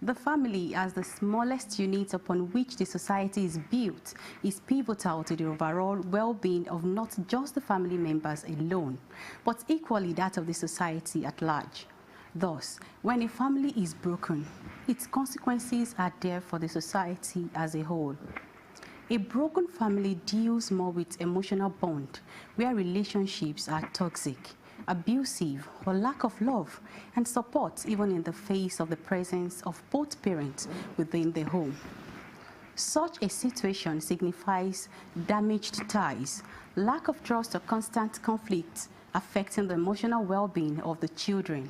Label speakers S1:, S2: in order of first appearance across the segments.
S1: The family, as the smallest unit upon which the society is built, is pivotal to the overall well-being of not just the family members alone, but equally that of the society at large. Thus, when a family is broken, its consequences are there for the society as a whole. A broken family deals more with emotional bond, where relationships are toxic, abusive, or lack of love and support even in the face of the presence of both parents within the home. Such a situation signifies damaged ties, lack of trust or constant conflict affecting the emotional well-being of the children,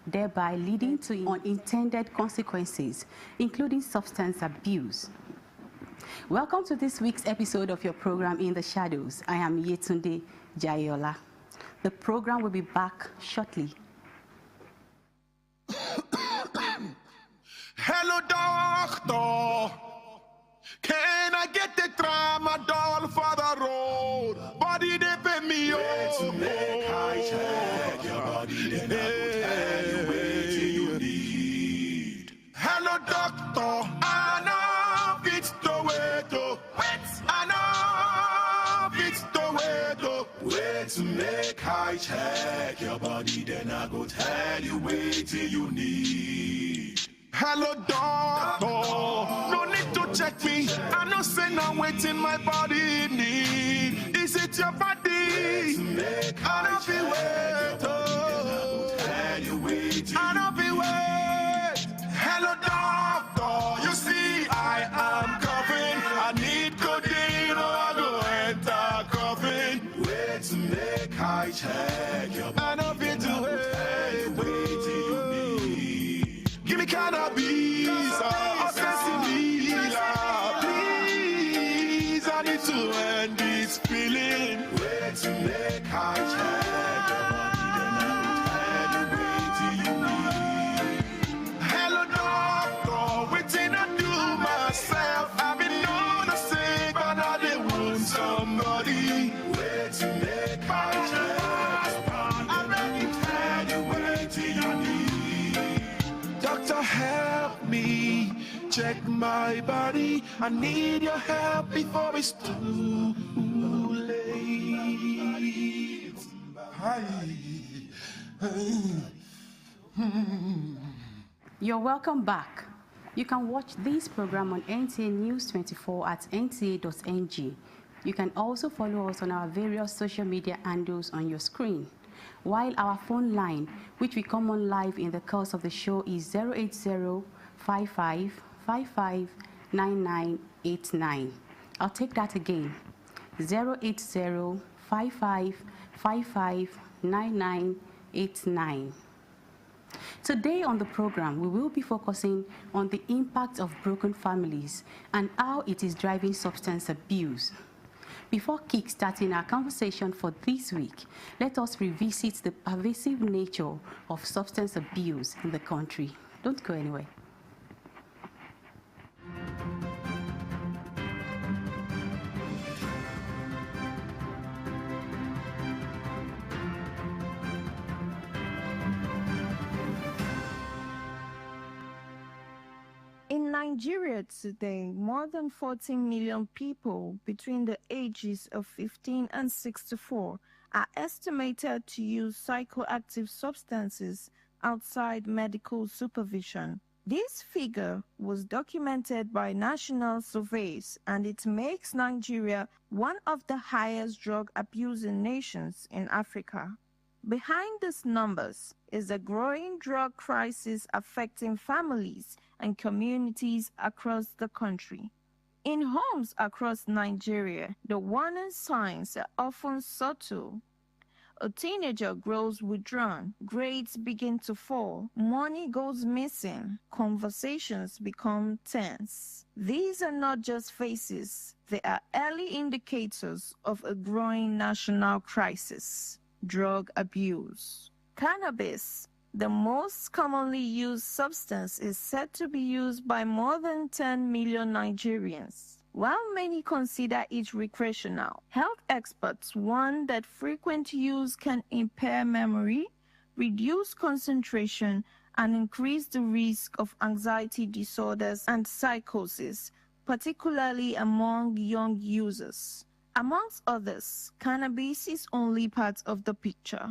S1: thereby leading to unintended consequences, including substance abuse. Welcome to this week's episode of your program In the Shadows. I am Yetunde Jayola. The program will be back shortly.
S2: Hello, doctor. Can I get the tramadol for the road? Body they pay me
S3: to make I check your body, then I will tell you what you need.
S2: Hello, doctor. I know it's the way to wait. I know it's the way to
S3: wait to make I check your body, then I go tell you what you need.
S2: Hello, doctor. No need to check me. I know say now waiting my body need. Is it your body? I don't feel wait. I don't feel wait. Hello, doctor. You see I am coughing. I need codeine or I go enter coughing.
S3: Wait to make I check your body.
S2: I don't feel to wait. Give me cannabis, or sensibilia, please. I need to end this feeling.
S3: Wait to make I check your body, then I will tell you what you need.
S2: Hello, doctor, waiting I do myself. I've been known to sick, but I didn't want somebody.
S3: Wait to make I check your body, then I will tell you what you need.
S2: Doctor, help me check my body. I need your help before it's too late.
S1: You're welcome back. You can watch this program on NTA News 24 at nta.ng. You can also follow us on our various social media handles on your screen. While our phone line, which will come on live in the course of the show, is 080-5555-9989. I'll take that again. 080-5555-9989. Today on the program, we will be focusing on the impact of broken families and how it is driving substance abuse. Before kick-starting our conversation for this week, let us revisit the pervasive nature of substance abuse in the country. Don't go anywhere.
S4: In Nigeria today, more than 14 million people between the ages of 15 and 64 are estimated to use psychoactive substances outside medical supervision. This figure was documented by national surveys, and it makes Nigeria one of the highest drug abusing nations in Africa. Behind these numbers is a growing drug crisis affecting families and communities across the country. In homes across Nigeria, the warning signs are often subtle. A teenager grows withdrawn, grades begin to fall, money goes missing, conversations become tense. These are not just faces, they are early indicators of a growing national crisis. Drug abuse. Cannabis, the most commonly used substance, is said to be used by more than 10 million Nigerians. While many consider it recreational, health experts warn that frequent use can impair memory, reduce concentration, and increase the risk of anxiety disorders and psychosis, particularly among young users. Amongst others, cannabis is only part of the picture.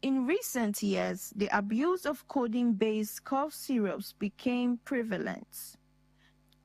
S4: In recent years, the abuse of codeine-based cough syrups became prevalent.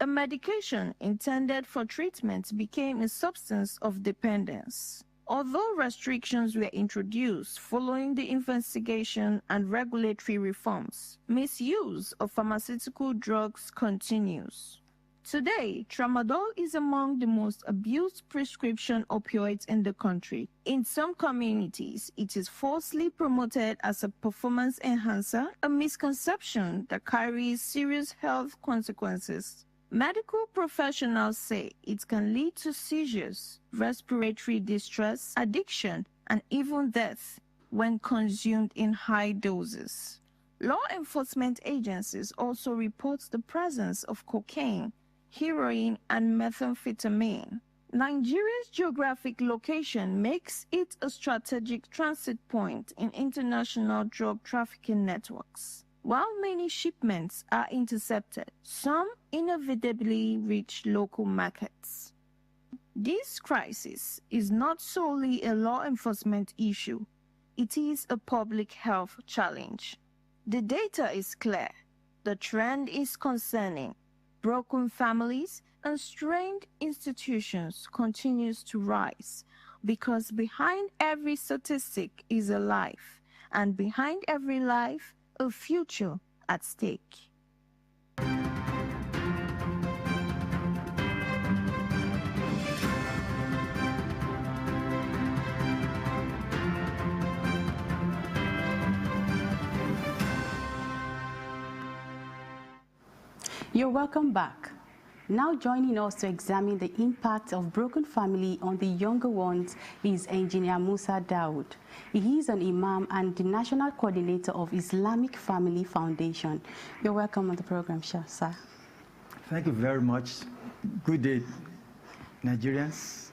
S4: A medication intended for treatment became a substance of dependence. Although restrictions were introduced following the investigation and regulatory reforms, misuse of pharmaceutical drugs continues. Today, tramadol is among the most abused prescription opioids in the country. In some communities, it is falsely promoted as a performance enhancer, a misconception that carries serious health consequences. Medical professionals say it can lead to seizures, respiratory distress, addiction, and even death when consumed in high doses. Law enforcement agencies also report the presence of cocaine, heroin, and methamphetamine. Nigeria's geographic location makes it a strategic transit point in international drug trafficking networks. While many shipments are intercepted, some inevitably reach local markets. This crisis is not solely a law enforcement issue, it is a public health challenge. The data is clear. The trend is concerning. Broken families and strained institutions continues to rise because behind every statistic is a life, and behind every life, a future at stake.
S1: You're welcome back. Now joining us to examine the impact of broken family on the younger ones is Engineer Musa Dawood. He is an imam and the National Coordinator of Islamic Family Foundation. You're welcome on the program, sir.
S5: Thank you very much. Good day, Nigerians.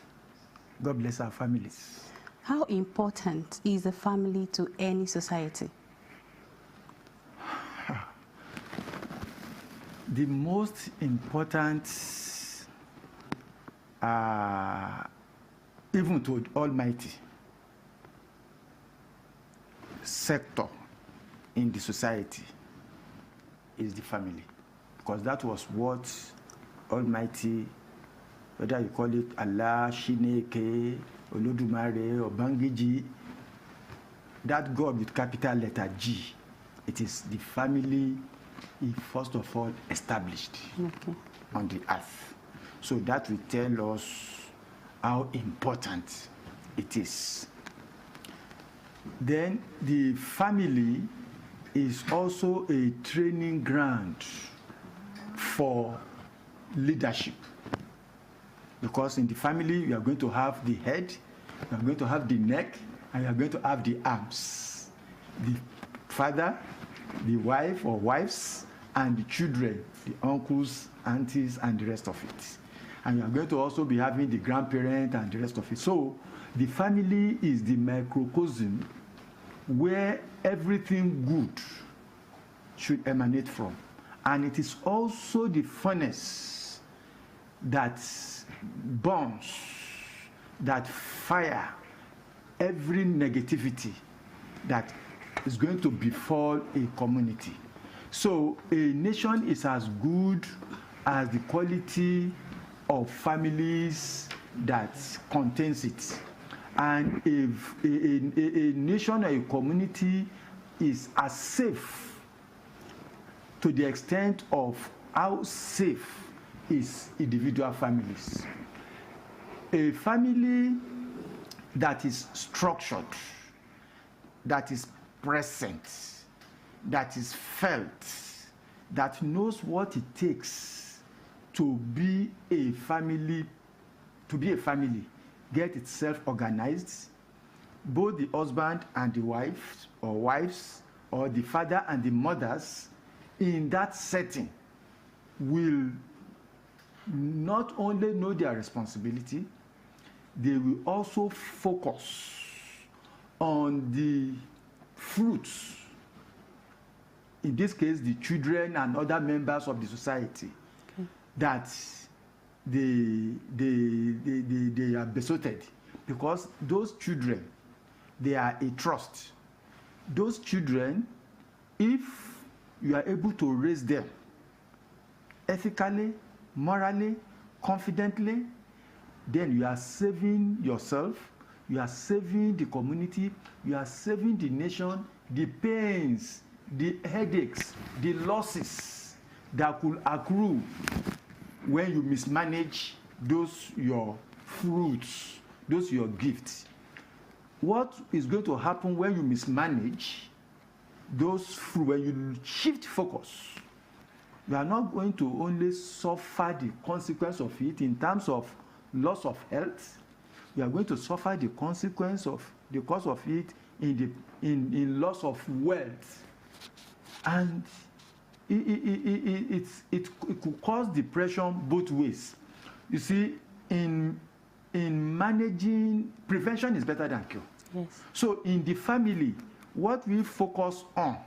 S5: God bless our families.
S1: How important is the family to any society?
S5: The most important, even to Almighty, sector in the society is the family, because that was what Almighty, whether you call it Allah, Shineke, Olodumare, or Bangiji, that God with capital letter G, it is the family he first of all established on the earth. So that will tell us how important it is. Then the family is also a training ground for leadership, because in the family you are going to have the head, you are going to have the neck, and you are going to have the arms. The father, the wife or wives, and the children, the uncles, aunties, and the rest of it. And you are going to also be having the grandparent and the rest of it. So the family is the microcosm where everything good should emanate from. And it is also the furnace that burns, that fire every negativity that is going to befall a community. So a nation is as good as the quality of families that contains it. And if a nation or a community is as safe to the extent of how safe is individual families. A family that is structured, that is present, that is felt, that knows what it takes to be a family, get itself organized, both the husband and the wife or wives, or the father and the mothers in that setting will not only know their responsibility, they will also focus on the fruits in this case, the children and other members of the society, that they are besotted, because those children, they are a trust. Those children, if you are able to raise them ethically, morally, confidently, then you are saving yourself, you are saving the community, you are saving the nation, the pains, the headaches, the losses that could accrue when you mismanage those your fruits, those your gifts. What is going to happen when you mismanage those fruits, when you shift focus? You are not going to only suffer the consequence of it in terms of loss of health. You are going to suffer the consequence of the cause of it in loss of wealth, and it could cause depression both ways. You see, in managing, prevention is better than cure.
S1: Yes.
S5: So in the family, what we focus on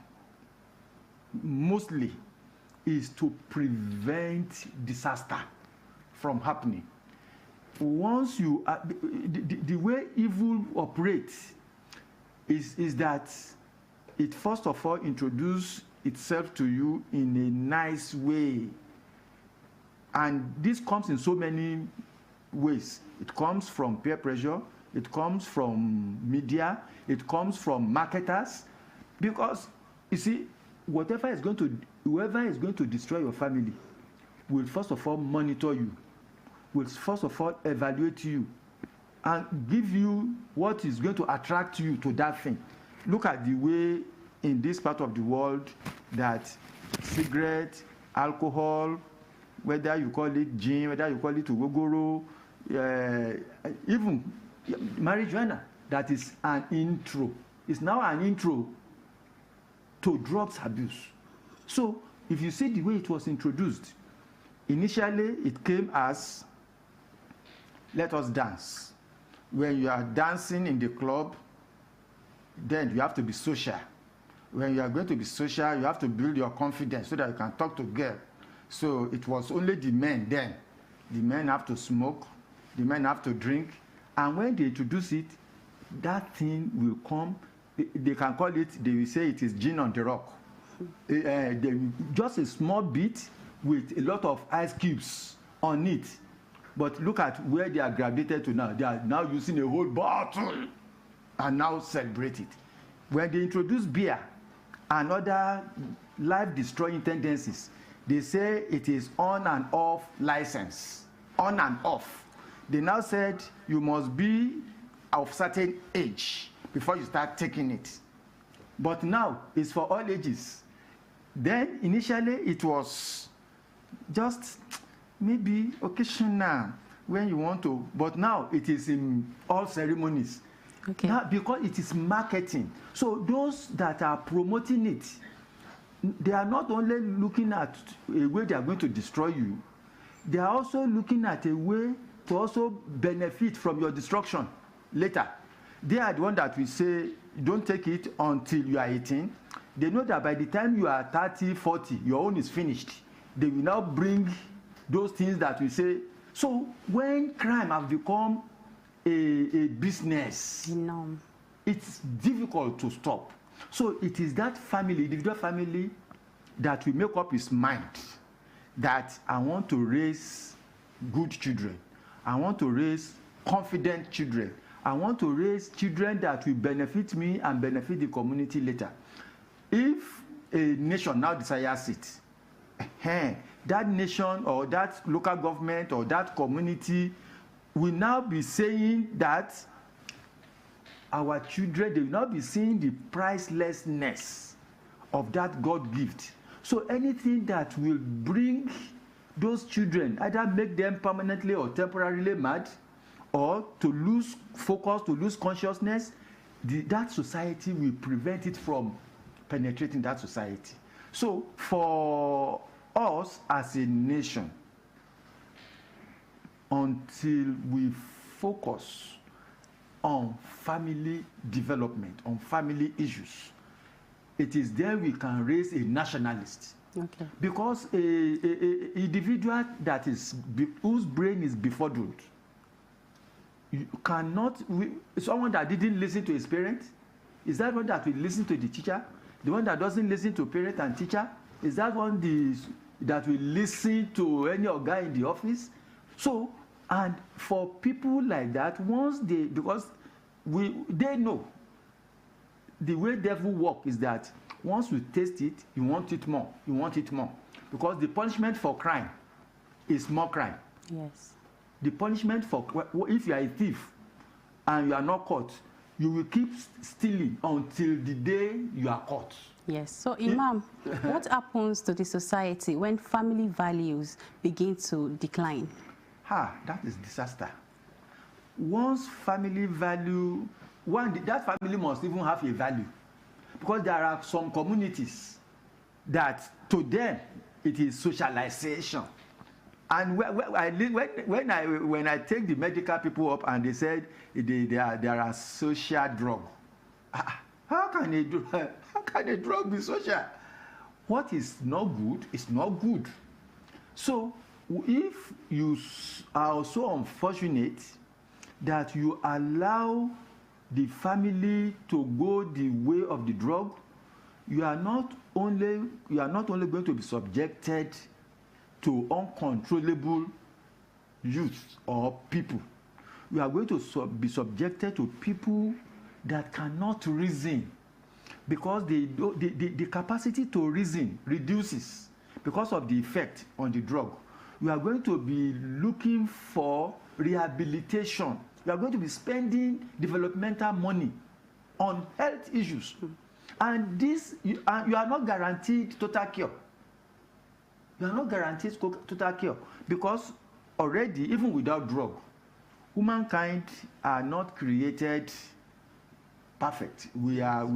S5: mostly is to prevent disaster from happening. Once you the way evil operates is that it first of all introduces itself to you in a nice way, and this comes in so many ways. It comes from peer pressure, it comes from media, it comes from marketers, because you see, whoever is going to destroy your family will first of all monitor you, will first of all evaluate you, and give you what is going to attract you to that thing. Look at the way in this part of the world that cigarette, alcohol, whether you call it gin, whether you call it ogogoro, even marijuana, that is an intro. It's now an intro to drugs abuse. So if you see the way it was introduced, initially it came as, let us dance. When you are dancing in the club, then you have to be social. When you are going to be social, you have to build your confidence so that you can talk to girls. So it was only the men then. The men have to smoke, the men have to drink, and when they introduce it, that thing will come. They can call it, they will say it is gin on the rock. Just a small bit with a lot of ice cubes on it. But look at where they are gravitated to now. They are now using a whole bottle and now celebrate it. When they introduce beer and other life-destroying tendencies, they say it is on and off license, on and off. They now said you must be of certain age before you start taking it. But now it's for all ages. Then initially it was just maybe occasional when you want to, but now it is in all ceremonies.
S1: Okay.
S5: Now, because it is marketing. So those that are promoting it, they are not only looking at a way they are going to destroy you, they are also looking at a way to also benefit from your destruction later. They are the one that will say, don't take it until you are 18. They know that by the time you are 30, 40, your own is finished. They will now bring those things that we say. So when crime has become a business, it's difficult to stop. So it is that family, individual family, that will make up his mind that I want to raise good children. I want to raise confident children. I want to raise children that will benefit me and benefit the community later. If a nation now desires it, that nation or that local government or that community will now be saying that our children, they will not be seeing the pricelessness of that God gift. So anything that will bring those children, either make them permanently or temporarily mad, or to lose focus, to lose consciousness, that society will prevent it from penetrating that society. So for us as a nation, until we focus on family development, on family issues, it is there we can raise a nationalist.
S1: Okay.
S5: Because a individual that is whose brain is befuddled, you cannot. Someone that didn't listen to his parents, is that one that will listen to the teacher? The one that doesn't listen to parent and teacher, is that one that will listen to any guy in the office? So, and for people like that, once because they know the way devil work is that once you taste it, you want it more. You want it more. Because the punishment for crime is more crime.
S1: Yes.
S5: The punishment for, if you are a thief and you are not caught, you will keep stealing until the day you are caught.
S1: Yes. So, Imam, what happens to the society when family values begin to decline?
S5: That is disaster. Once family value, that family must even have a value. Because there are some communities that to them it is socialization. And when I take the medical people up and they said there are social drugs, how can a drug be social? What is not good is not good. So if you are so unfortunate that you allow the family to go the way of the drug, you are not only going to be subjected to uncontrollable youth or people. You are going to be subjected to people that cannot reason, because the capacity to reason reduces because of the effect on the drug. You are going to be looking for rehabilitation. You are going to be spending developmental money on health issues. And you are not guaranteed total cure. You are not guaranteed total cure, because already, even without drug, humankind are not created perfect. We are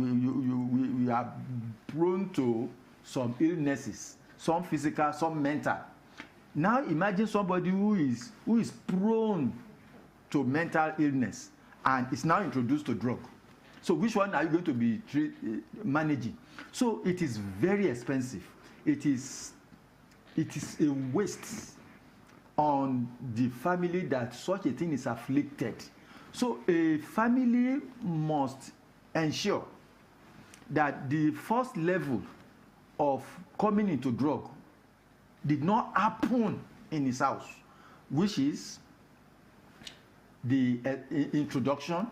S5: prone to some illnesses, some physical, some mental. Now imagine somebody who is prone to mental illness and is now introduced to drug. So which one are you going to be managing? So it is very expensive. It is a waste on the family that such a thing is afflicted. So a family must ensure that the first level of coming into drug did not happen in his house, which is the introduction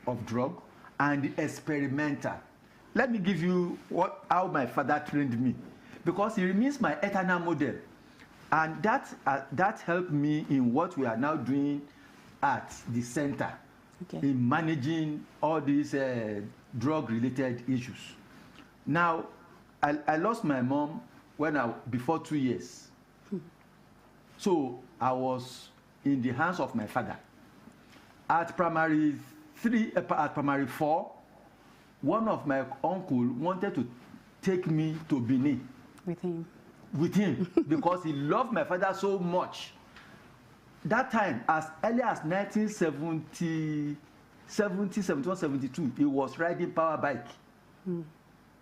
S5: of drug and the experimental. Let me give you how my father trained me, because he remains my eternal model, and that helped me in what we are now doing at the center, okay, in managing all these drug-related issues. Now, I lost my mom before 2 years, so I was in the hands of my father. At primary 4, one of my uncle wanted to take me to Benin with him because he loved my father so much. That time, as early as 1970, 71, 72, he was riding power bike.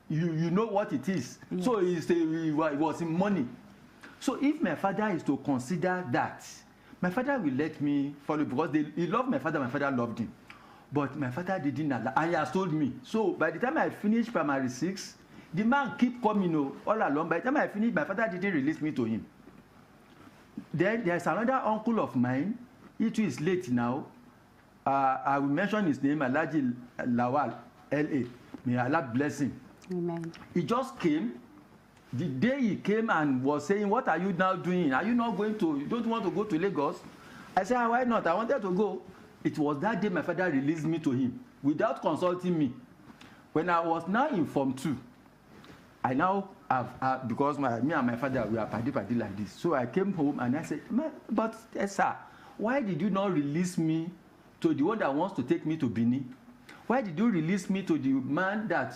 S5: You know what it is. Yes. So he was in money. So if my father is to consider that, my father will let me follow, because he loved my father loved him. But my father didn't allow, and he has told me. So by the time I finished primary 6, the man keep coming all along. By the time I finished, my father didn't release me to him. Then there's another uncle of mine. He too is late now. I will mention his name, Alhaji Lawal, L.A. May Allah bless him.
S1: Amen.
S5: He just came. The day he came and was saying, "What are you now doing? Are you not going to, you don't want to go to Lagos?" I said, "Why not? I wanted to go." It was that day my father released me to him without consulting me. When I was now in Form 2, I now have, because me and my father, we are party like this. So I came home and I said, "But sir, why did you not release me to the one that wants to take me to Benin? Why did you release me to the man that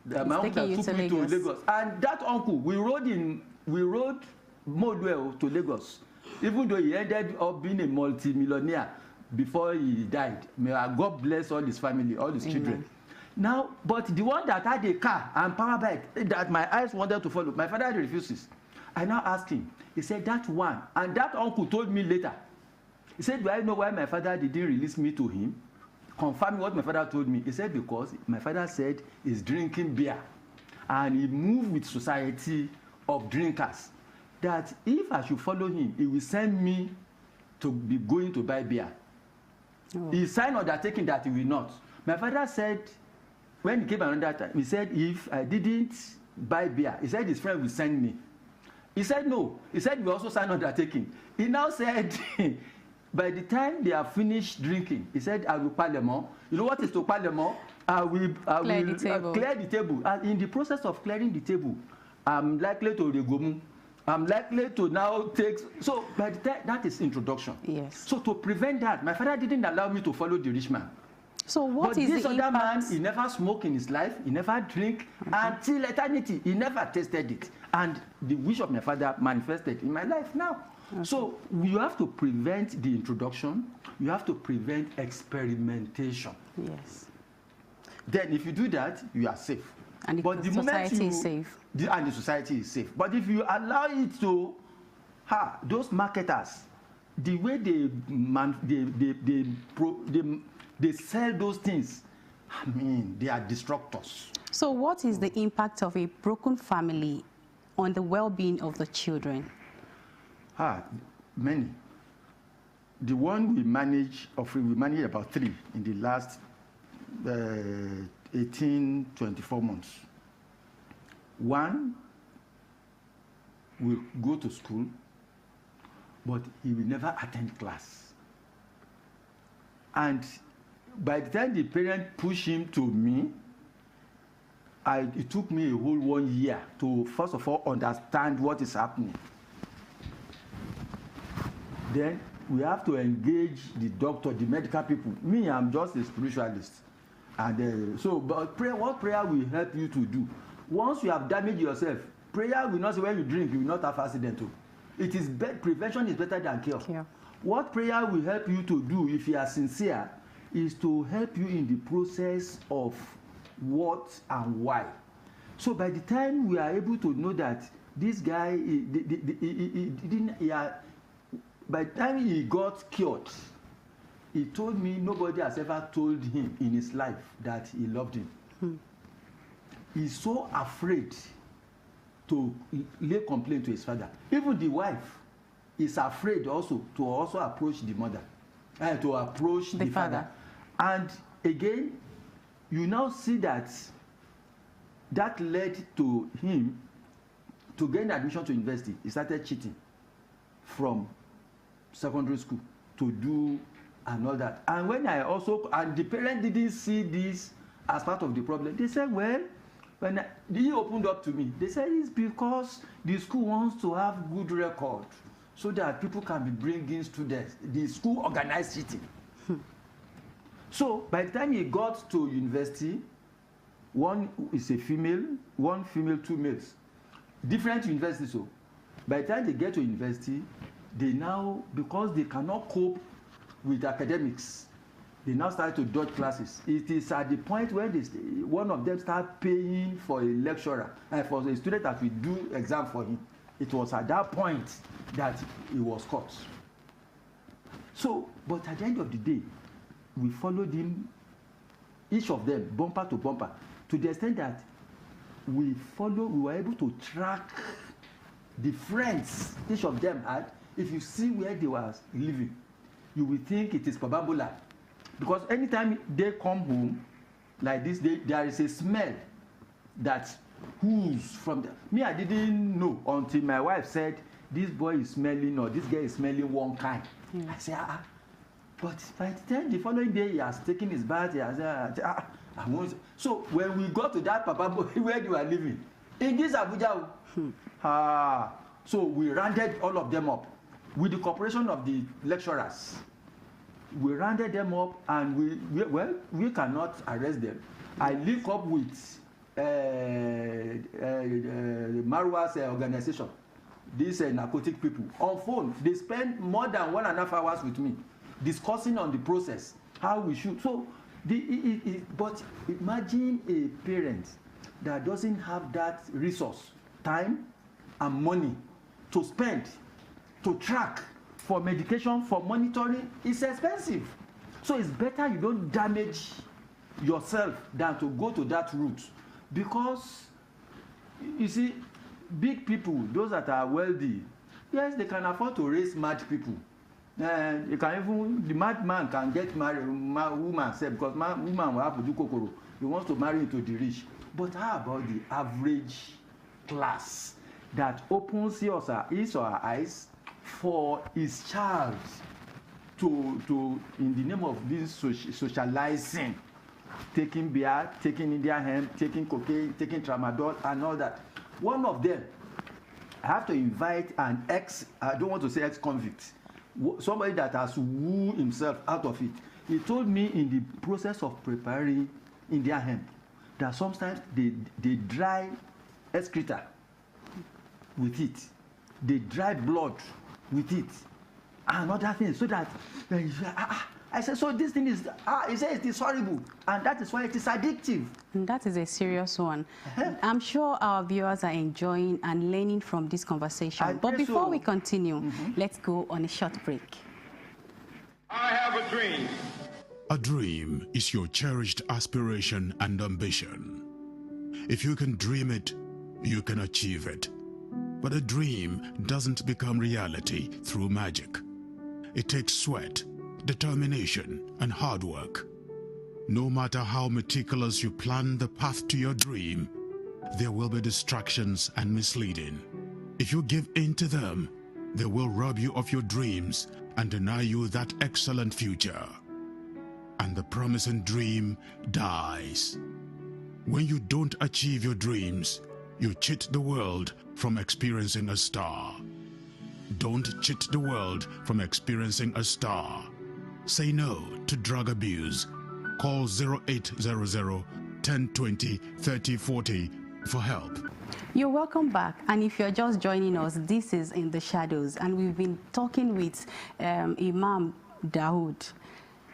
S5: my uncle that took me to Lagos?" And that uncle, we rode Modwell to Lagos, even though he ended up being a multi-millionaire before he died. May God bless all his family, all his children. Now, but the one that had a car and power bike that my eyes wanted to follow, my father refuses. I now asked him. He said, that one. And that uncle told me later. He said, do I know why my father didn't release me to him? Confirming what my father told me. He said, because my father said he's drinking beer. And he moved with society of drinkers. That if I should follow him, he will send me to be going to buy beer. Oh. He signed undertaking that he will not. My father said, when he came another time, he said, if I didn't buy beer, he said his friend will send me. He said no. He said we also signed undertaking. He now said, by the time they have finished drinking, he said, I will parlement. You know what is to parlement? I will clear the table. And in the process of clearing the table, I'm likely to regomu. I'm likely to now take. So by the time, that is introduction.
S1: Yes.
S5: So to prevent that, my father didn't allow me to follow the rich man.
S1: So what
S5: but
S1: is
S5: this
S1: the
S5: other
S1: impact?
S5: man, he never smoked in his life, he never drink until eternity. He never tasted it. And the wish of my father manifested in my life now. Okay. So you have to prevent the introduction, you have to prevent experimentation.
S1: Yes.
S5: Then if you do that, you are safe.
S1: And
S5: but
S1: the society is safe.
S5: And the society is safe. But if you allow it to, those marketers, the way they sell those things, I mean, they are destructors.
S1: So what is the impact of a broken family on the well-being of the children?
S5: Many. The one we manage about 3 in the last 24 months. One will go to school, but he will never attend class. And by the time the parent pushed him to me, it took me a whole 1 year to, first of all, understand what is happening. Then we have to engage the doctor, the medical people. Me, I'm just a spiritualist. And but what prayer will help you to do? Once you have damaged yourself, prayer will not say when you drink, you will not have accident. It is prevention is better than cure. What prayer will help you to do, if you are sincere, is to help you in the process of what and why. So by the time we are able to know that this guy, by the time he got cured, he told me nobody has ever told him in his life that he loved him. He's so afraid to lay complaint to his father. Even the wife is afraid also to approach the mother, to approach the father. And again, you now see that led to him to gain admission to university. He started cheating from secondary school to do and all that. And when and the parent didn't see this as part of the problem, they said, well, when he opened up to me, they said it's because the school wants to have good record so that people can be bringing students. The school organized cheating. So by the time he got to university, one is a female, 1 female, 2 males. Different universities. So by the time they get to university, they now, because they cannot cope with academics, they now start to dodge classes. It is at the point where one of them start paying for a lecturer and for a student that will do exam for him. It was at that point that he was caught. So, but at the end of the day, we followed him, each of them, bumper to bumper, to the extent that we were able to track the friends each of them had. If you see where they were living, you will think it is Pabambola. Because anytime they come home like this, there is a smell that oozes from them. Me, I didn't know until my wife said, this boy is smelling, or this girl is smelling one kind. I said, but by the time the following day he has taken his bath, he has so when we got to that Pabambola where they were living, in this Abuja, so we rounded all of them up with the cooperation of the lecturers. We rounded them up, and we cannot arrest them. I link up with Marwa's organization, these narcotic people, on phone. They spend more than 1.5 hours with me discussing on the process, how we should. So But imagine a parent that doesn't have that resource, time and money to spend, to track for medication, for monitoring. It's expensive. So it's better you don't damage yourself than to go to that route. Because, you see, big people, those that are wealthy, yes, they can afford to raise mad people. You can even, the madman can get married, woman said, because woman will have to do kokoro. He wants to marry into the rich. But how about the average class that opens his or her eyes for his child to in the name of this socializing, taking beer, taking Indian hemp, taking cocaine, taking tramadol, and all that? One of them, I have to invite an I don't want to say ex-convict, somebody that has wooed himself out of it. He told me in the process of preparing Indian hemp that sometimes they dry excreta with it, they dry blood with it, and other things, so that I said, so this thing is, he said it is horrible, and that is why it is addictive.
S1: And that is a serious one. I'm sure our viewers are enjoying and learning from this conversation. But before we continue, let's go on a short break.
S3: I have a dream.
S2: A dream is your cherished aspiration and ambition. If you can dream it, you can achieve it. But a dream doesn't become reality through magic. It takes sweat, determination, and hard work. No matter how meticulous you plan the path to your dream, there will be distractions and misleading. If you give in to them, they will rob you of your dreams and deny you that excellent future. And the promising dream dies. When you don't achieve your dreams, you cheat the world from experiencing a star. Don't cheat the world from experiencing a star. Say no to drug abuse. Call 0800 1020 3040 for help.
S1: You're welcome back, and if you're just joining us, this is In the Shadows, and we've been talking with Imam Dawood.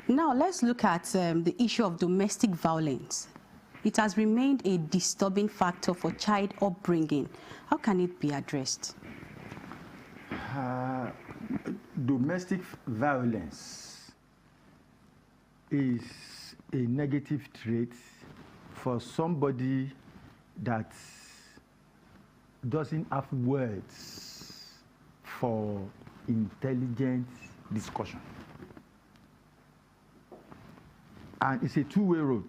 S1: Now let's look at the issue of domestic violence. It has remained a disturbing factor for child upbringing. How can it be addressed?
S5: Domestic violence is a negative trait for somebody that doesn't have words for intelligent discussion. And it's a two-way road.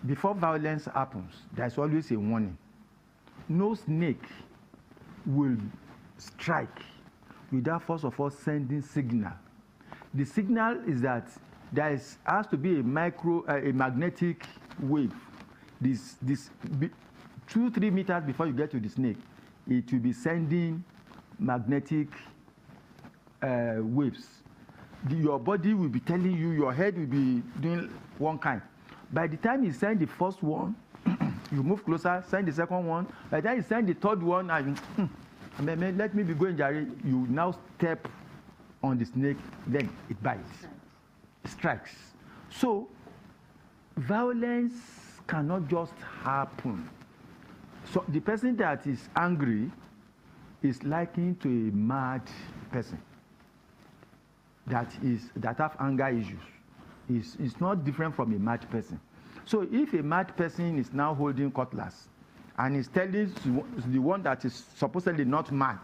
S5: Before violence happens, there's always a warning. No snake will strike without first of all sending signal. The signal is that there has to be a magnetic wave. This 2-3 meters before you get to the snake, it will be sending magnetic waves. Your body will be telling you, your head will be doing one kind. By the time you send the first one, you move closer, send the second one. By the time you send the third one, and let me be going, Jerry. You now step on the snake, then it bites, strikes. So violence cannot just happen. So the person that is angry is likened to a mad person that have anger issues. It's not different from a mad person. So if a mad person is now holding cutlass and is telling the one that is supposedly not mad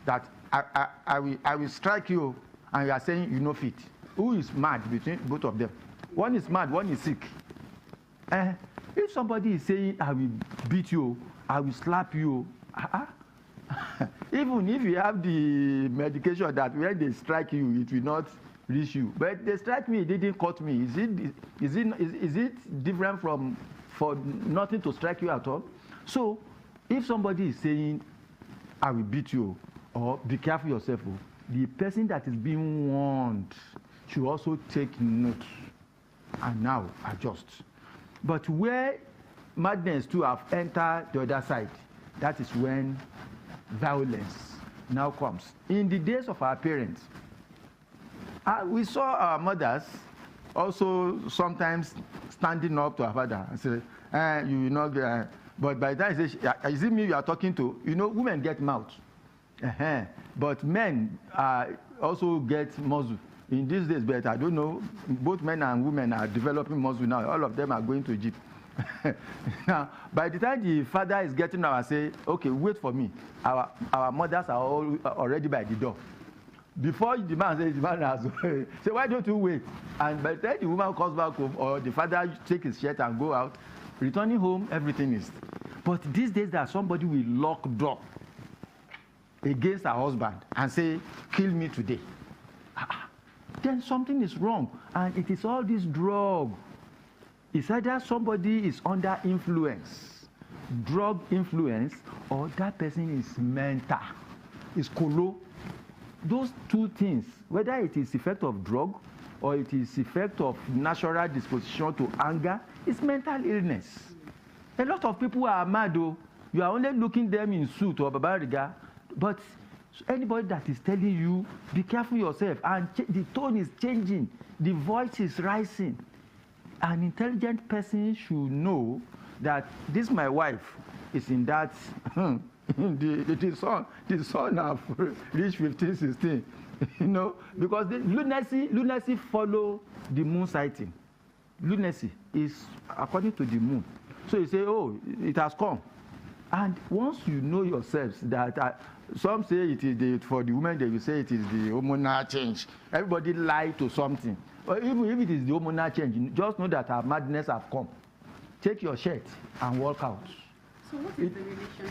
S5: that I will strike you, and you are saying you know fit, who is mad between both of them? One is mad, one is sick. If somebody is saying I will beat you, I will slap you, even if you have the medication that when they strike you, it will not reach you. But they strike me, it didn't cut me. Is it different from for nothing to strike you at all? So if somebody is saying, I will beat you, or be careful yourself, the person that is being warned should also take note and now adjust. But where madness too have entered the other side, that is when violence now comes. In the days of our parents, we saw our mothers also sometimes standing up to her father and say, you will not get, but by the time he says, is it me you are talking to? You know, women get mouth. But men also get muzzle. In these days, but I don't know, both men and women are developing muzzle now. All of them are going to Egypt. Now, by the time the father is getting out and say, okay, wait for me. Our mothers are all already by the door. Before the man says, the man has say, why don't you wait? And by the time the woman comes back home, or the father take his shirt and go out, returning home, everything is. But these days, that somebody will lock door against her husband and say, kill me today. Then something is wrong, and it is all this drug. It's either somebody is under influence, drug influence, or that person is mental, is colo. Those two things, whether it is effect of drug or it is effect of natural disposition to anger, it's mental illness. A lot of people are mad though. You are only looking them in suit or babariga, but anybody that is telling you, be careful yourself, and the tone is changing, the voice is rising. An intelligent person should know that this my wife is in that, the son have reached 15, 16, you know, because the lunacy follow the moon sighting. Lunacy is according to the moon. So you say, oh, it has come. And once you know yourselves that, some say it is for the women, they will say it is the hormonal change. Everybody lie to something. Or even if it is the hormonal change, just know that our madness have come. Take your shirt and walk out.
S1: So what is the relationship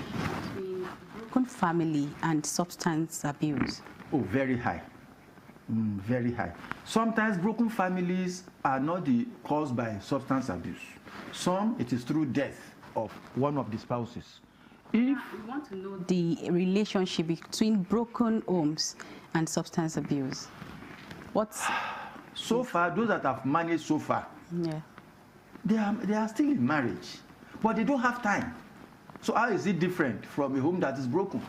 S1: between broken family and substance abuse?
S5: Oh, very high. Very high. Sometimes broken families are not caused by substance abuse. Some, it is through death of one of the spouses. If
S1: we want to know the relationship between broken homes and substance abuse, what's
S5: so far, those that have managed so far, they are still in marriage, but they don't have time. So how is it different from a home that is broken?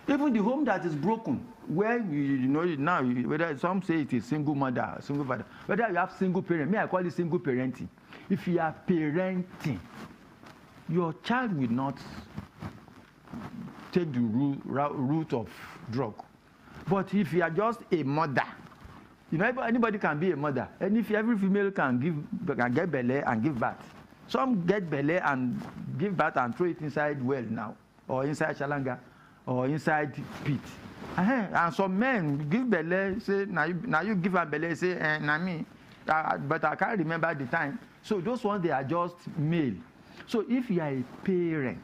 S5: Even the home that is broken, where you know now, whether some say it is single mother, single father, whether you have single parent, me I call it single parenting. If you are parenting, your child will not take the route of drug. But if you are just a mother, you know, anybody can be a mother. And if every female can get belly and give birth. Some get belly and give birth and throw it inside well now, or inside shalanga, or inside pit. And some men give belly, say, now you give her belly, say, na me. But I can't remember the time. So those ones, they are just male. So if you are a parent,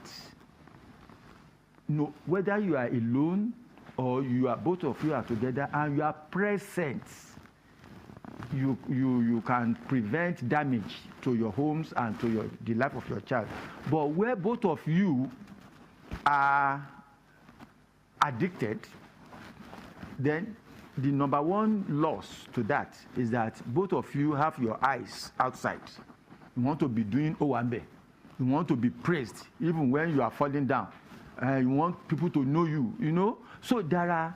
S5: no, whether you are alone or you are both of you are together and you are present, you can prevent damage to your homes and to the life of your child. But where both of you are addicted, then the number one loss to that is that both of you have your eyes outside. You want to be doing owambe. You want to be praised even when you are falling down. You want people to know you, you know. So there are,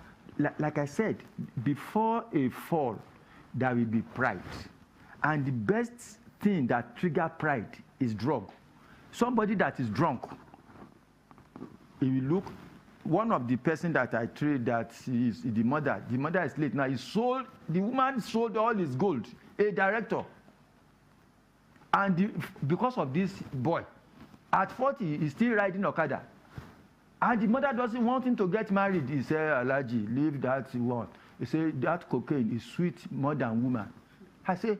S5: like I said, before a fall, there will be pride. And the best thing that triggers pride is drug. Somebody that is drunk, if you look, one of the person that I treat that is the mother is late now, the woman sold all his gold, a director. And because of this boy, at 40, he's still riding Okada. And the mother doesn't want him to get married. He said, Alaji, leave that one. He said, that cocaine is sweet more than woman. I say,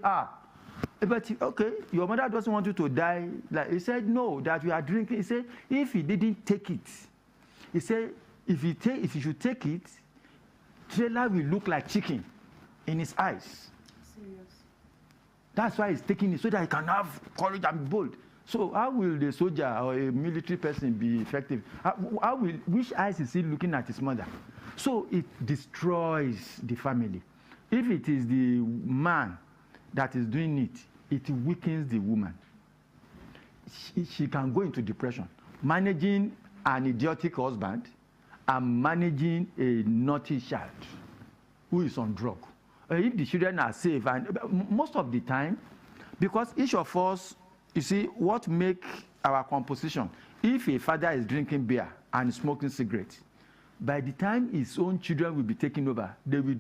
S5: but okay, your mother doesn't want you to die. Like he said, no, that we are drinking. He said, if he didn't take it, he said, if you should take it, trailer will look like chicken in his eyes.
S1: Serious.
S5: That's why he's taking it, so that he can have courage and be bold. So how will the soldier or a military person be effective? Which eyes is he looking at his mother? So it destroys the family. If it is the man that is doing it, it weakens the woman. She can go into depression. Managing an idiotic husband and managing a naughty child who is on drug. if the children are safe, and most of the time, because each of us, you see, what make our composition, if a father is drinking beer and smoking cigarettes, by the time his own children will be taking over, they will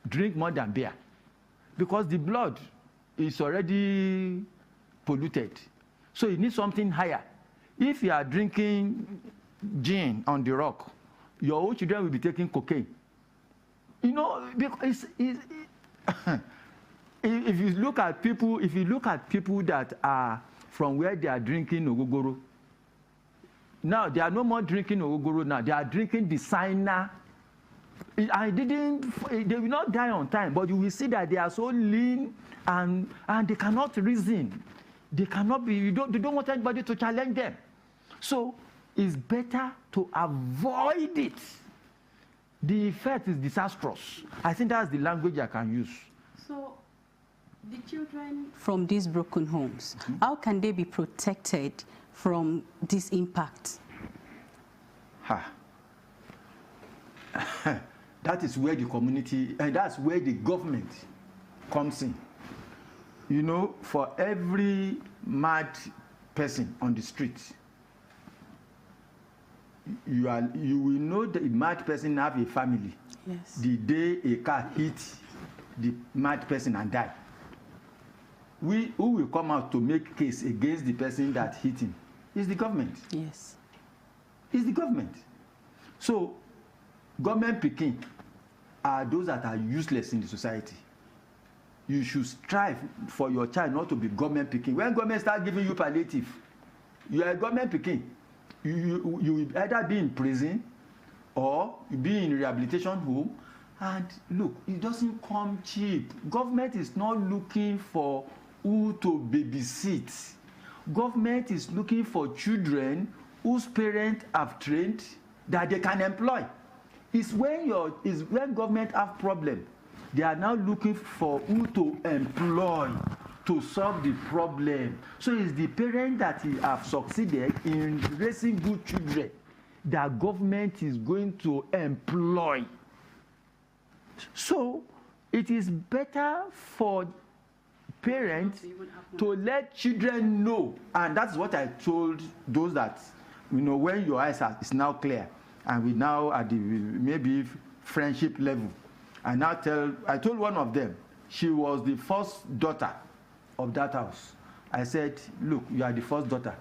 S5: drink more than beer, because the blood is already polluted. So you need something higher. If you are drinking gin on the rock, your own children will be taking cocaine. You know, because if you look at people that are from where they are drinking ogogoro, now they are no more drinking ogogoro. Now they are drinking designer. They will not die on time, but you will see that they are so lean and they cannot reason. They cannot be. They don't want anybody to challenge them. So it's better to avoid it. The effect is disastrous. I think that's the language I can use.
S1: So the children from these broken homes, how can they be protected from this impact?
S5: That is where the community, and that's where the government comes in. You know, for every mad person on the street, you will know that a mad person have a family.
S1: Yes.
S5: The day a car hits the mad person and die, who will come out to make case against the person that hit him? Is the government.
S1: Yes.
S5: It's the government. So government picking are those that are useless in the society. You should strive for your child not to be government picking. When government start giving you palliative, you are government picking. You will either be in prison or be in rehabilitation home. And look, it doesn't come cheap. Government is not looking for who to babysit. Government is looking for children whose parents have trained that they can employ. It's when government have problem, they are now looking for who to employ to solve the problem. So it's the parent that have succeeded in raising good children that government is going to employ. So it is better for parents to let children know, and that's what I told those that, you know, when your eyes is now clear, and we now at the maybe friendship level, I told one of them, she was the first daughter of that house. I said, look, you are the first daughter.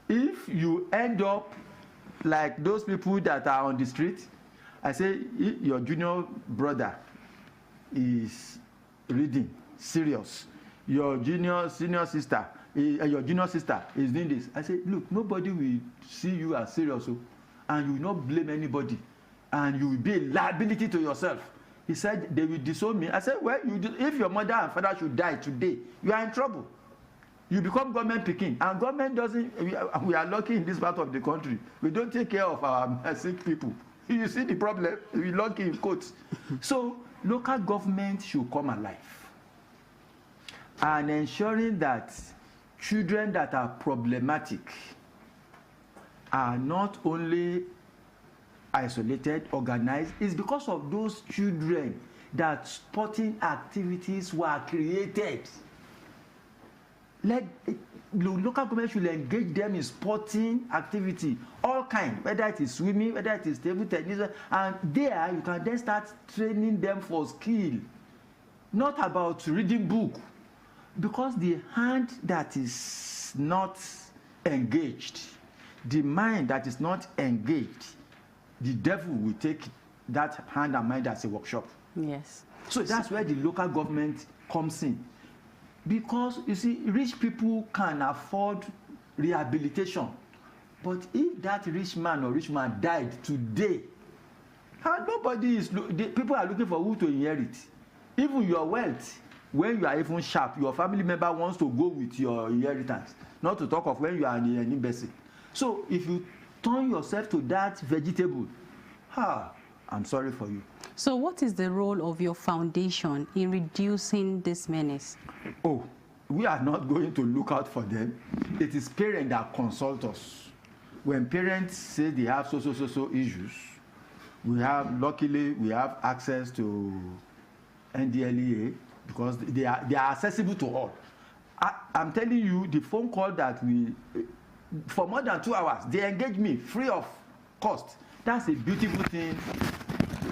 S5: If you end up like those people that are on the street, I say, your junior brother is reading serious, your senior sister is doing this. I say, look, nobody will see you as serious, and you will not blame anybody, and you will be a liability to yourself. He said, they will disown me. I said, well, if your mother and father should die today, you are in trouble. You become government picking, and government doesn't. We are lucky in this part of the country. We don't take care of our sick people. You see the problem? We lucky in quotes. So local government should come alive, and ensuring that children that are problematic are not only isolated, organized. It's because of those children that sporting activities were created. Local government should engage them in sporting activity, all kind, whether it is swimming, whether it is table tennis, and there you can then start training them for skill, not about reading book, because the hand that is not engaged, the mind that is not engaged, the devil will take that hand and mind as a workshop.
S1: Yes.
S5: So that's where the local government comes in. Because, you see, rich people can afford rehabilitation. But if that rich man or rich man died today, people are looking for who to inherit. Even your wealth, when you are even sharp, your family member wants to go with your inheritance, not to talk of when you are an imbecile. So if you turn yourself to that vegetable, I'm sorry for you.
S1: So what is the role of your foundation in reducing this menace?
S5: Oh, we are not going to look out for them. It is parents that consult us. When parents say they have so issues, luckily, we have access to NDLEA because they are accessible to all. I'm telling you, the phone call that for more than 2 hours, they engage me free of cost. That's a beautiful thing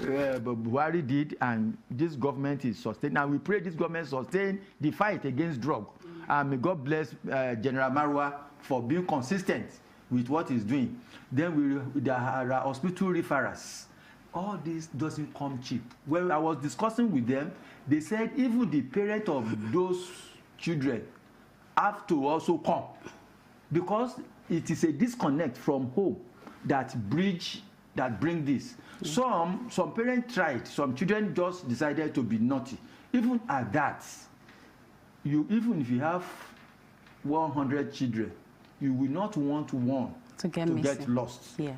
S5: Buhari did, and this government is sustained. And we pray this government sustain the fight against drug. And may God bless General Marwa for being consistent with what he's doing. Then there are hospital referrals. All this doesn't come cheap. When I was discussing with them, they said even the parent of those children have to also come, because it is a disconnect from home that bring this. Some parents tried, some children just decided to be naughty. Even at that, even if you have 100 children, you will not want one to get lost.
S1: Yes.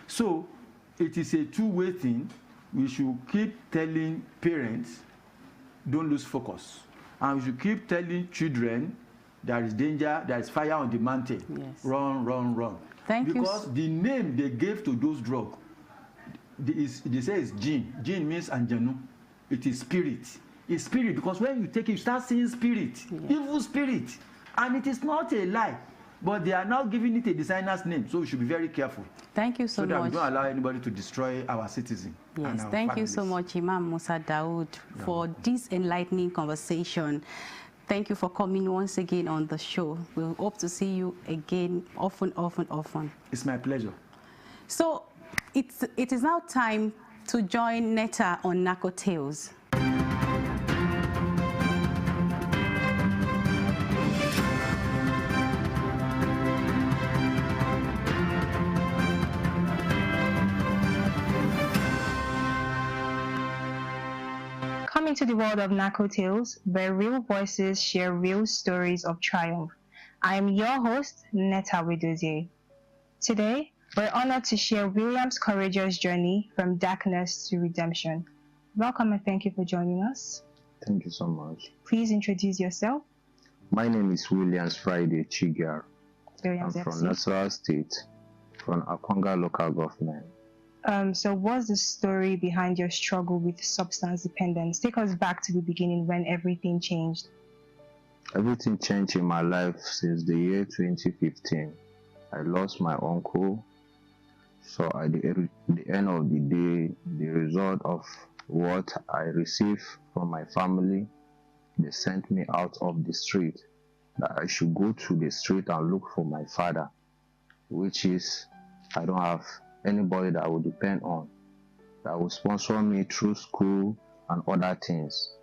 S5: So it is a two-way thing. We should keep telling parents, don't lose focus. And we should keep telling children, there is danger, there is fire on the mountain.
S1: Yes.
S5: Run.
S1: Thank you.
S5: Because the name they gave to those drugs, they say it's jinn. Jinn means anjanu. It is spirit. It's spirit, because when you take it, you start seeing spirit, evil spirit. And it is not a lie. But they are now giving it a designer's name, so we should be very careful.
S1: Thank you so much.
S5: So that we don't allow anybody to destroy our citizens.
S1: Yes, thank you so much, Imam Musa Dawood, for this enlightening conversation. Thank you for coming once again on the show. We hope to see you again often.
S5: It's my pleasure.
S1: So it is now time to join Netta on Narco Tales.
S6: Come into the world of Narco Tales, where real voices share real stories of triumph. I am your host, Netta Widozie. Today, we're honored to share William's courageous journey from darkness to redemption. Welcome and thank you for joining us.
S7: Thank you so much.
S6: Please introduce yourself.
S7: My name is Williams Friday Chigar. I'm from Nasarawa State, from Akwanga local government.
S6: So what's the story behind your struggle with substance dependence? Take us back to the beginning when everything changed.
S7: Everything changed in my life since the year 2015. I lost my uncle. So at the end of the day, the result of what I received from my family, they sent me out of the street, that I should go to the street and look for my father, which is, I don't have anybody that I would depend on, that would sponsor me through school and other things.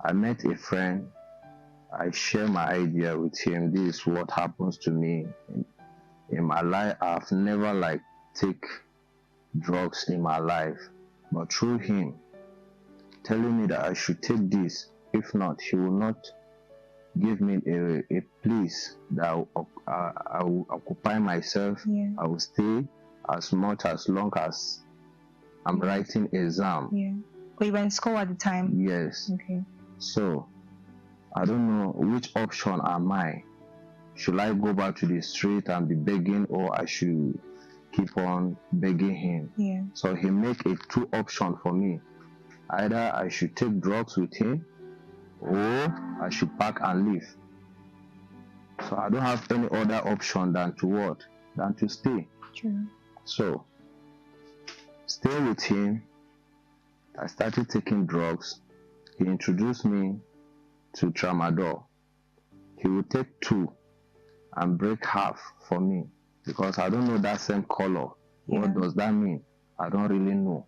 S7: I met a friend, I share my idea with him. This is what happens to me in my life. I've never take drugs in my life, but through him telling me that I should take this, if not, he will not give me a place that I will occupy myself. I will stay as long as I'm writing exam.
S6: But you were in school at the time?
S7: Yes.
S6: Okay.
S7: So I don't know which option am I. Should I go back to the street and be begging, or I should keep on begging him? So he make a two option for me. Either I should take drugs with him, or I should pack and leave. So I don't have any other option than to stay.
S6: True.
S7: So, stay with him. I started taking drugs. He introduced me to Tramadol. He would take 2 and break half for me, because I don't know that same color. What does that mean? I don't really know.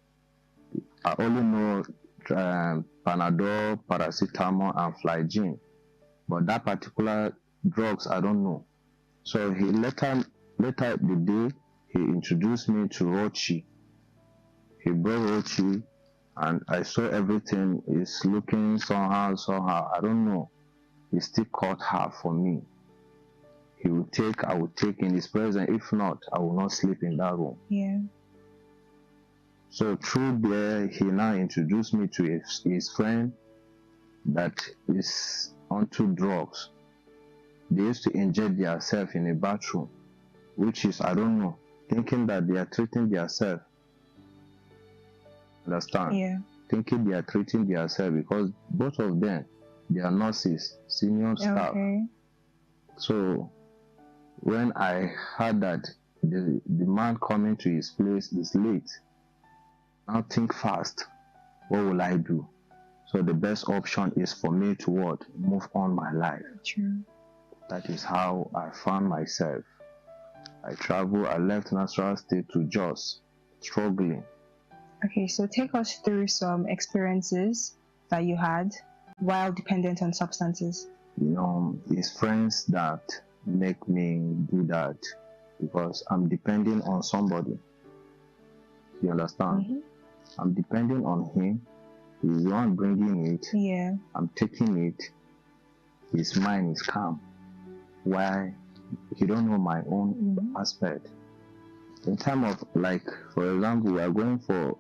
S7: I only know Panadol, paracetamol, and Fligin, but that particular drugs I don't know. So he later the day, he introduced me to Rochi. He brought Rochi, and I saw everything is looking somehow. I don't know. He still cut half for me. He will take, I will take in his presence. If not, I will not sleep in that room. So through there, he now introduced me to his friend that is onto drugs. They used to inject themselves in a bathroom, which is, I don't know, thinking that they are treating themselves. Understand?
S6: Yeah.
S7: Thinking they are treating themselves because both of them, they are nurses, senior staff.
S6: Okay.
S7: So when I heard that the man coming to his place is late, now think fast. What will I do? So the best option is for me to what? Move on my life.
S6: True.
S7: That is how I found myself. I traveled, I left Nasarawa State to Jos, struggling.
S6: Okay, so take us through some experiences that you had while dependent on substances.
S7: It's friends that make me do that because I'm depending on somebody. You understand?
S6: Mm-hmm.
S7: I'm depending on him. He's the one bringing it.
S6: Yeah.
S7: I'm taking it. His mind is calm. Why? He don't know my own aspect. In time of, like, for example, we are going for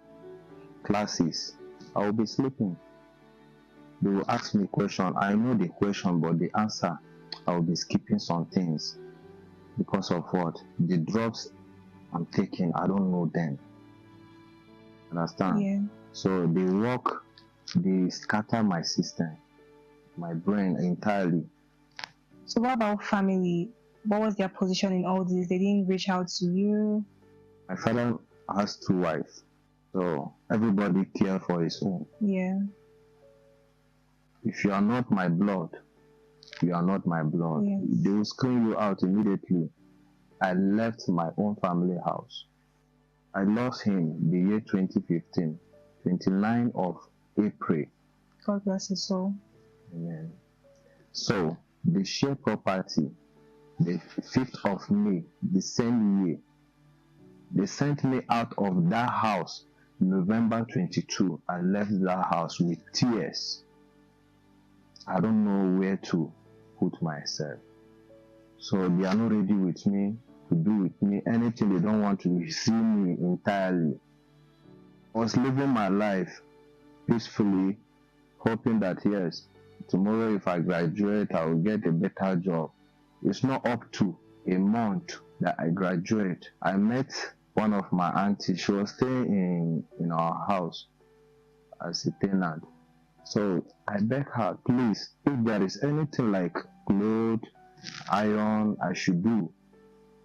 S7: classes, I will be sleeping. They will ask me question. I know the question, but the answer, I will be skipping some things. Because of what? The drugs I'm taking, I don't know them. Understand?
S6: Yeah.
S7: So they work, they scatter my system, my brain entirely.
S6: So what about family? What was their position in all this? They didn't reach out to you?
S7: My father has 2 wives, so everybody care for his own.
S6: Yeah.
S7: If you are not my blood, you are not my blood.
S6: Yes.
S7: They will screen you out immediately. I left my own family house. I lost him the year 2015, 29 of April.
S6: God bless his soul.
S7: Amen. So, the share property, the 5th of May, the same year, they sent me out of that house, November 22. I left that house with tears. I don't know where to put myself. So they are not ready with me to do with me anything. They don't want to see me entirely. I was living my life peacefully, hoping that yes, tomorrow if I graduate, I will get a better job. It's not up to a month that I graduate. I met one of my aunties. She was staying in our house as a tenant. So I beg her, please, if there is anything like clothes, iron, I should do.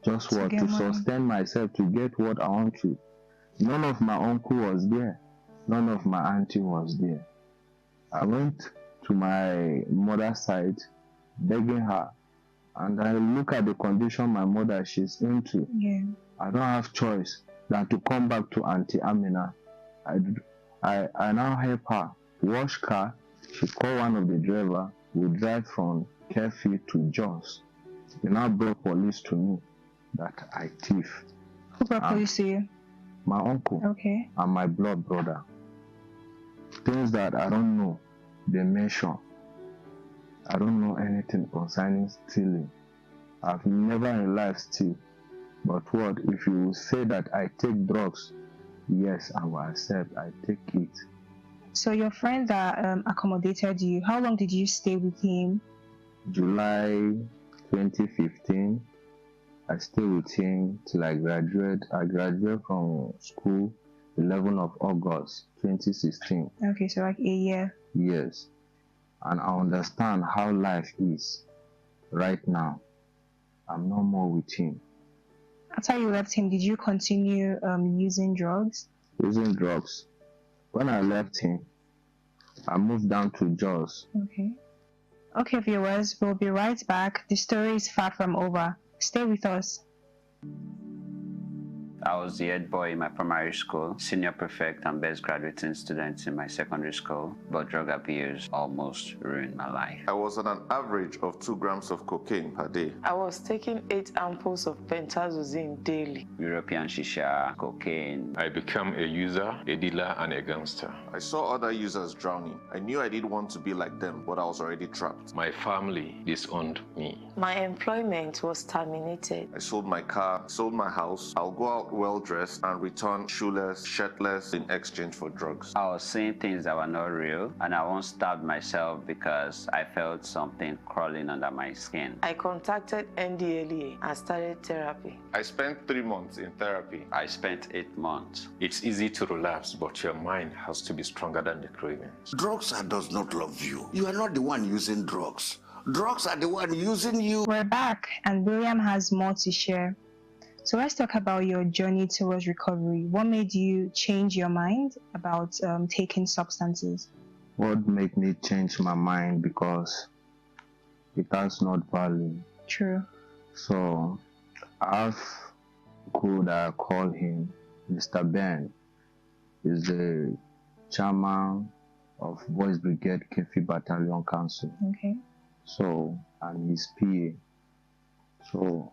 S7: Just what? To sustain myself, to get what I want to. None of my uncle was there. None of my auntie was there. I went to my mother's side, begging her. And I look at the condition my mother she's into.
S6: Yeah.
S7: I don't have choice than to come back to Auntie Amina. I now help her wash car. She called one of the driver. We drive from Kefi to Jos. They now brought police to me that I thief.
S6: Who brought police to you?
S7: My uncle.
S6: Okay.
S7: And my blood brother. Things that I don't know, they mention. I don't know anything concerning stealing. I've never in life steal. But what, if you say that I take drugs, yes, I will accept, I take it.
S6: So your friend that accommodated you, how long did you stay with him?
S7: July 2015, I stayed with him till I graduate. I graduated from school 11 of August 2016.
S6: Okay, so like a year.
S7: Yes. And I understand how life is right now. I'm no more with him.
S6: After you left him, did you continue using drugs?
S7: Using drugs. When I left him, I moved down to Jos.
S6: Okay. Okay, viewers, we'll be right back. The story is far from over. Stay with us.
S8: I was the head boy in my primary school, senior prefect and best graduating student in my secondary school, but drug abuse almost ruined my life.
S3: I was on an average of 2 grams of cocaine per day.
S9: I was taking 8 ampoules of pentazosine daily.
S8: European shisha, cocaine.
S10: I became a user, a dealer, and a gangster.
S3: I saw other users drowning. I knew I didn't want to be like them, but I was already trapped.
S10: My family disowned me.
S9: My employment was terminated.
S3: I sold my car, sold my house. I'll go out
S10: well-dressed and return shoeless, shirtless in exchange for drugs.
S8: I was seeing things that were not real, and I once stabbed myself because I felt something crawling under my skin.
S9: I contacted NDLEA and started therapy.
S10: I spent 3 months in therapy.
S8: I spent 8 months.
S10: It's easy to relapse, but your mind has to be stronger than the cravings.
S3: Drugs does not love you. You are not the one using drugs. Drugs are the one using you.
S6: We're back, and William has more to share. So let's talk about your journey towards recovery. What made you change your mind about taking substances?
S7: What made me change my mind? Because it has not value.
S6: True.
S7: So how could I call him? Mr. Ben is the chairman of Boys Brigade Kefi Battalion Council.
S6: Okay.
S7: So, and his PA. So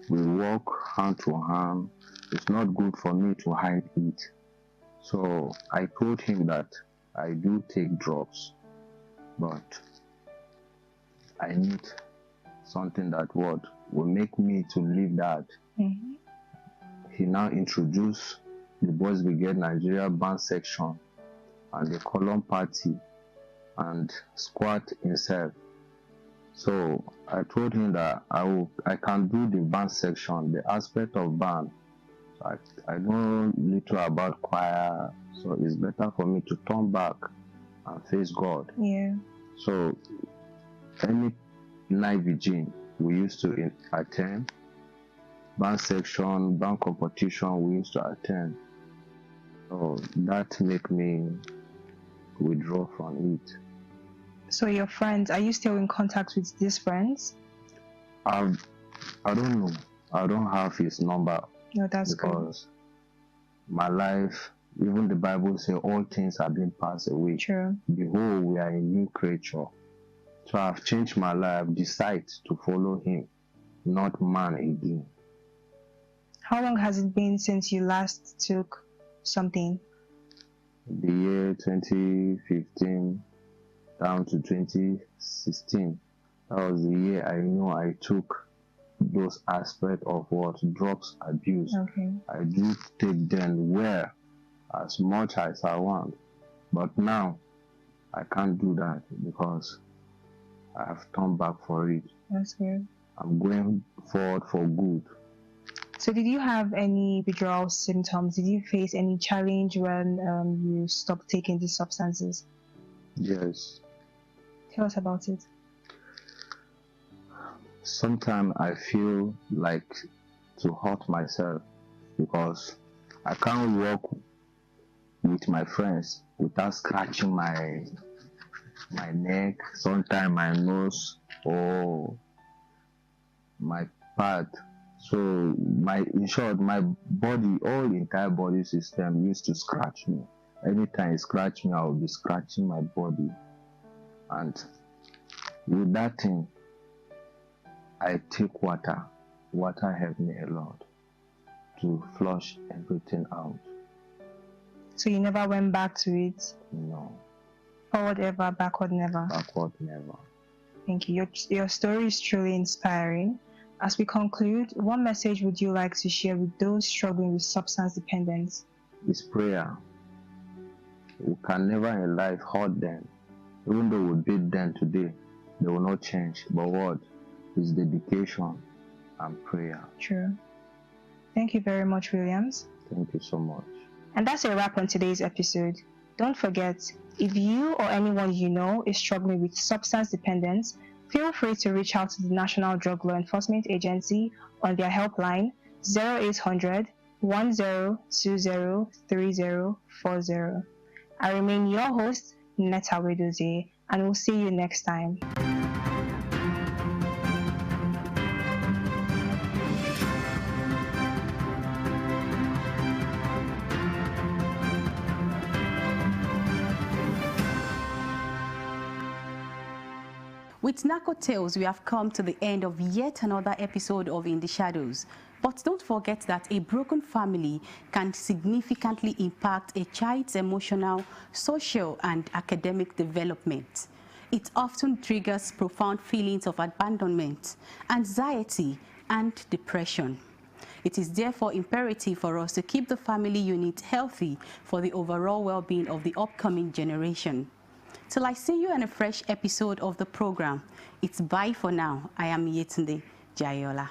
S7: we work hand to hand. It's not good for me to hide it. So I told him that I do take drugs, but I need something that will make me to leave that.
S6: Mm-hmm.
S7: He now introduced the Boys Brigade Nigeria band section and the Column Party and squad himself. So I told him that I can do the band section, the aspect of band. I know little about choir, so it's better for me to turn back and face God.
S6: Yeah.
S7: So any night vigil we used to attend, band section, band competition we used to attend. So that make me withdraw from it.
S6: So your friends, are you still in contact with these friends?
S7: I don't know. I don't have his number.
S6: No, that's
S7: because my life, even the Bible says all things have been passed away.
S6: True.
S7: Behold, we are a new creature. So I've changed my life, decide to follow him, not man again.
S6: How long has it been since you last took something?
S7: The year 2015 down to 2016. That was the year I know I took those aspects of what drugs abuse.
S6: Okay.
S7: I do take them where as much as I want, but now I can't do that because I have turned back for it.
S6: That's good.
S7: I'm going forward for good.
S6: So did you have any withdrawal symptoms? Did you face any challenge when you stopped taking these substances?
S7: Yes.
S6: Tell us about it.
S7: Sometimes I feel like to hurt myself because I can't walk with my friends without scratching my neck, sometimes my nose or my part. So in short, my body, all entire body system used to scratch me. Anytime it scratch me, I will be scratching my body. And with that thing, I take water. Water helped me a lot to flush everything out.
S6: So you never went back to it?
S7: No.
S6: Forward ever, backward never?
S7: Backward never.
S6: Thank you. Your story is truly inspiring. As we conclude, what message would you like to share with those struggling with substance dependence?
S7: It's prayer. We can never in life hurt them. Even though we beat them today, they will not change. But what is dedication and prayer?
S6: True. Thank you very much, Williams.
S7: Thank you so much.
S6: And that's a wrap on today's episode. Don't forget, if you or anyone you know is struggling with substance dependence, feel free to reach out to the National Drug Law Enforcement Agency on their helpline 0800 1020 3040. I remain your host, Netta Wedozie, and we'll see you next time.
S1: With Narco Tales, we have come to the end of yet another episode of In the Shadows. But don't forget that a broken family can significantly impact a child's emotional, social, and academic development. It often triggers profound feelings of abandonment, anxiety, and depression. It is therefore imperative for us to keep the family unit healthy for the overall well-being of the upcoming generation. Till I see you in a fresh episode of the program, it's bye for now. I am Yetunde Jayola.